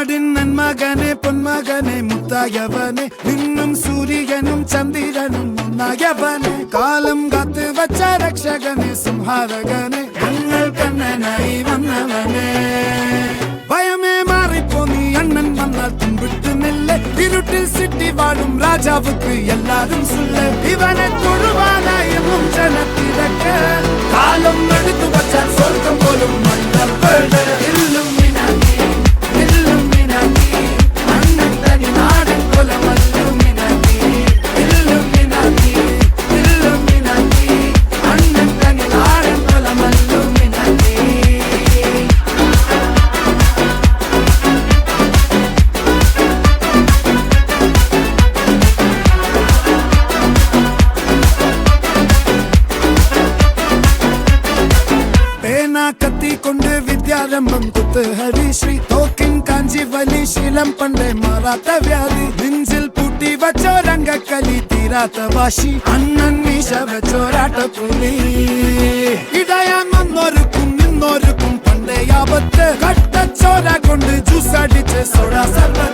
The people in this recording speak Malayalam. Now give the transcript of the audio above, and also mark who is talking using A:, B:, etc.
A: നാടിൻ നന്മകനെ പൊന്മകനെ മുത്തായവനെ നിന്നും സൂര്യനും ചന്ദ്രനും ഒന്നായവനെ കാലം കാത്ത് വച്ച രക്ഷകനെ സംഹാരകനെ ഞങ്ങൾ കണ്ണനായി വന്നവനെ ഭയമേ മാറിപ്പോ നീ അണ്ണൻ വന്നാൽ തുമ്പിട്ട് നില്ല ഇരുട്ടിൽ സിറ്റി വാഴും രാജാവുക്ക് എല്ലാരും സുല്ല ഇവനെ തൊഴുവാനായി ജനത്തിരക്ക് കാലം എടുത്തു വച്ചാൽ സ്വർഗം പോലും മണ്ണപ്പേട് കത്തിക്കൊണ്ട് വിദ്യാരംഭം കുത്ത് ഹരിശ്രീ തോക്കിൻ കാഞ്ചി വലി ശീലം പണ്ടേ മാറാത്ത വ്യാധി നെഞ്ചിൽ പൂട്ടി വച്ചോരംഗക്കലി തീരാത്ത വാശി അണ്ണൻ മീശ വെച്ചോരാട്ട പുലി ഇടയാൻ വന്നോർക്കും നിന്നോർക്കും പണ്ടേ ആപത്ത് കട്ടച്ചോര കൊണ്ട് ജ്യൂസ് അടിച്ച് സോഡ സർവ